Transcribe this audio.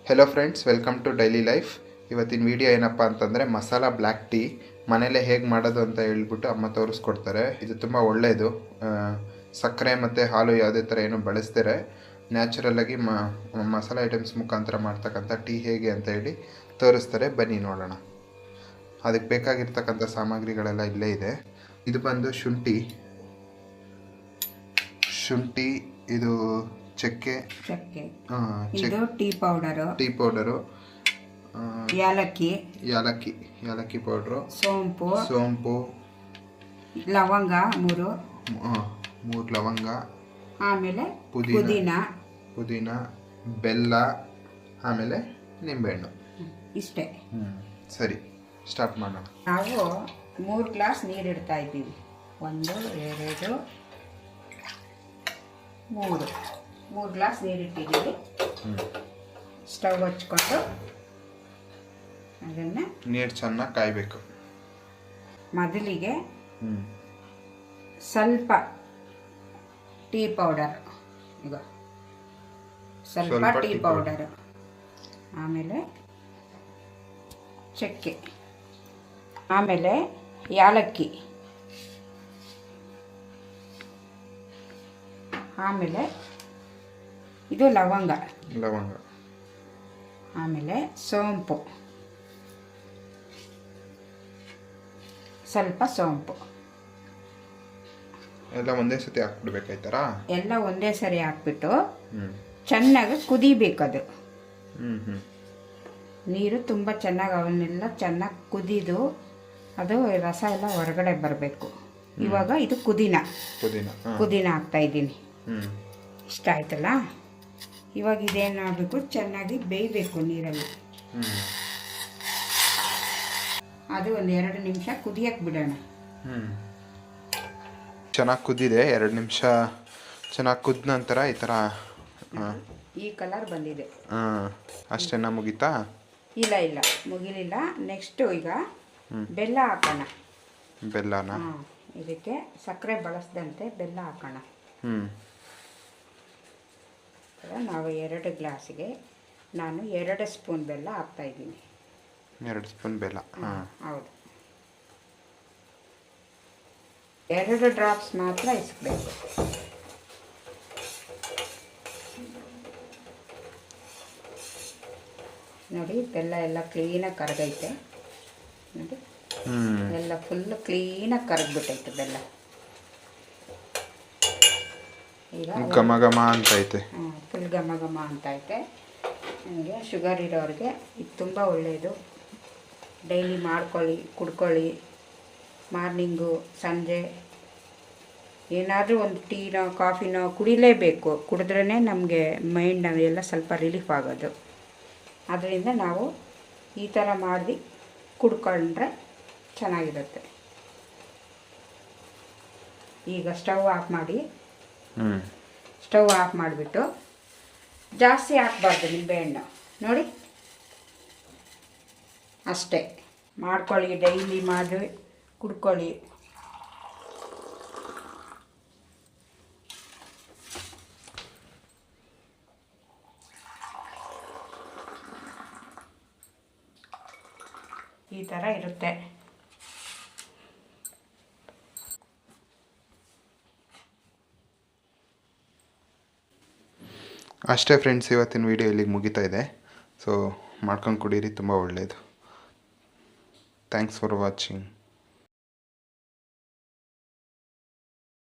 Hello friends, welcome to daily life. ಇವತ್ತಿನ video ಏನಪ್ಪ ಅಂತಂದರೆ ಮಸಾಲ ಬ್ಲ್ಯಾಕ್ ಟೀ ಮನೇಲೇ ಹೇಗೆ ಮಾಡೋದು ಅಂತ ಹೇಳ್ಬಿಟ್ಟು ಅಮ್ಮ ತೋರಿಸ್ಕೊಡ್ತಾರೆ. ಇದು ತುಂಬ ಒಳ್ಳೆಯದು. ಸಕ್ಕರೆ ಮತ್ತು ಹಾಲು ಯಾವುದೇ ಥರ ಏನು ಬಳಸ್ತಾರೆ, ನ್ಯಾಚುರಲ್ಲಾಗಿ ಮಸಾಲ ಐಟಮ್ಸ್ ಮುಖಾಂತರ ಮಾಡ್ತಕ್ಕಂಥ ಟೀ ಹೇಗೆ ಅಂತ ಹೇಳಿ ತೋರಿಸ್ತಾರೆ. ಬನ್ನಿ ನೋಡೋಣ. ಅದಕ್ಕೆ ಬೇಕಾಗಿರ್ತಕ್ಕಂಥ ಸಾಮಗ್ರಿಗಳೆಲ್ಲ ಇಲ್ಲೇ ಇದೆ. ಇದು ಬಂದು ಶುಂಠಿ, ಇದು ಚಕ್ಕೆ, ಇದು ಟೀ ಪೌಡರು, ಯಾಲಕ್ಕಿ ಪೌಡ್ರು, ಸೋಂಪು, ಲವಂಗ ಮೂರು ಲವಂಗ, ಆಮೇಲೆ ಪುದೀನ, ಬೆಲ್ಲ, ಆಮೇಲೆ ನಿಂಬೆಹಣ್ಣು. ಇಷ್ಟೇ. ಸರಿ, ಸ್ಟಾರ್ಟ್ ಮಾಡೋಣ. ನಾವು 3 ಗ್ಲಾಸ್ ನೀರು ಇಡ್ತಾ ಇದ್ದೀವಿ. 1 2 3 ಗ್ಲಾಸ್ ನೀರು ಇಟ್ಟಿದ್ದೀವಿ. ಸ್ಟವ್ ಹಚ್ಕೊಂಡು ಅದನ್ನು ನೀರು ಚೆನ್ನಾಗಿ ಕಾಯಬೇಕು. ಮೊದಲಿಗೆ ಸ್ವಲ್ಪ ಟೀ ಪೌಡರ್, ಈಗ ಸ್ವಲ್ಪ ಟೀ ಪೌಡರ್, ಆಮೇಲೆ ಚಕ್ಕೆ, ಆಮೇಲೆ ಯಾಲಕ್ಕಿ, ಆಮೇಲೆ ಇದು ಲವಂಗ, ಆಮೇಲೆ ಸೋಂಪು, ಸ್ವಲ್ಪ ಸೋಂಪು ಎಲ್ಲ ಒಂದೇ ಸತಿ ಹಾಕ್ಬಿಡ್ಬೇಕಾಯ್ತಾರ? ಎಲ್ಲ ಒಂದೇ ಸರಿ ಹಾಕ್ಬಿಟ್ಟು ಚೆನ್ನಾಗಿ ಕುದಿಬೇಕದು. ನೀರು ತುಂಬ ಚೆನ್ನಾಗಿ ಅವನ್ನೆಲ್ಲ ಚೆನ್ನಾಗಿ ಕುದಿದು ಅದು ರಸ ಎಲ್ಲ ಹೊರಗಡೆ ಬರಬೇಕು. ಇವಾಗ ಇದು ಪುದೀನ ಹಾಕ್ತಾ ಇದ್ದೀನಿ. ಇಷ್ಟ ಆಯ್ತಲ್ಲ. ಇವಾಗ ಇದೇನು ಮಾಡಬೇಕು, ಚೆನ್ನಾಗಿ ಬೇಯಬೇಕು ನೀರಲ್ಲಿ. ಅದು ಒಂದು 2 ನಿಮಿಷ ಕುದಿಯಕ್ಕೆ ಬಿಡೋಣ. ಚೆನ್ನಾಗಿ ಕುದ್ದಿದೆ. 2 ನಿಮಿಷ ಚೆನ್ನಾಗಿ ಕುದ್ದ ನಂತರ ಈ ಥರ ಈ ಕಲರ್ ಬಂದಿದೆ. ಅಷ್ಟೇನಾ? ಮುಗೀತಾ? ಇಲ್ಲ ಮುಗಿಲಿಲ್ಲ. ನೆಕ್ಸ್ಟು ಈಗ ಬೆಲ್ಲ ಹಾಕೋಣ. ಬೆಲ್ಲನ? ಇದಕ್ಕೆ ಸಕ್ಕರೆ ಬಳಸದಂತೆ ಬೆಲ್ಲ ಹಾಕೋಣ. ನಾವು 2 ಗ್ಲಾಸಿಗೆ ನಾನು 2 ಸ್ಪೂನ್ ಬೆಲ್ಲ ಹಾಕ್ತಾ ಇದ್ದೀನಿ. 2 ಸ್ಪೂನ್ ಬೆಲ್ಲ? ಹೌದು. 2 ಡ್ರಾಪ್ಸ್ ಮಾತ್ರ ಇಸ್ಬೇಕು. ನೋಡಿ, ಬೆಲ್ಲ ಎಲ್ಲ ಕ್ಲೀನಾಗಿ ಕರಗೈತೆ. ನೋಡಿ, ಎಲ್ಲ ಫುಲ್ ಕ್ಲೀನಾಗಿ ಕರಗ್ಬಿಟ್ಟೈತೆ ಬೆಲ್ಲ. ಈಗ ಘಮ ಅಂತೈತೆ. ಫುಲ್ ಘಮ ಅಂತೈತೆ. ನನಗೆ ಶುಗರ್ ಇರೋರಿಗೆ ಇದು ತುಂಬ ಒಳ್ಳೆಯದು. ಡೈಲಿ ಕುಡ್ಕೊಳ್ಳಿ. ಮಾರ್ನಿಂಗು, ಸಂಜೆ ಏನಾದರೂ ಒಂದು ಟೀನೋ ಕಾಫಿನೋ ಕುಡಿಲೇಬೇಕು. ಕುಡಿದ್ರೇ ನಮಗೆ ಮೈಂಡ್ ಎಲ್ಲ ಸ್ವಲ್ಪ ರಿಲೀಫ್ ಆಗೋದು. ಅದರಿಂದ ನಾವು ಈ ಥರ ಮಾಡಿ ಕುಡ್ಕೊಂಡ್ರೆ ಚೆನ್ನಾಗಿರುತ್ತೆ. ಈಗ ಸ್ಟವ್ ಆಫ್ ಮಾಡಿಬಿಟ್ಟು ಜಾಸ್ತಿ ಹಾಕ್ಬಾರ್ದು ನಿಂಬೆಹಣ್ಣು. ನೋಡಿ, ಅಷ್ಟೇ ಮಾಡ್ಕೊಳ್ಳಿ. ಡೈಲಿ ಮಾಡಿ ಕುಡ್ಕೊಳ್ಳಿ. ಈ ಥರ ಇರುತ್ತೆ. ಅಷ್ಟೇ ಫ್ರೆಂಡ್ಸ್, ಇವತ್ತಿನ ವಿಡಿಯೋ ಇಲ್ಲಿಗೆ ಮುಗಿತಾ ಇದೆ. ಸೊ ಮಾಡ್ಕೊಂಡು ಕುಡೀರಿ, ತುಂಬ ಒಳ್ಳೆಯದು. Thanks for watching.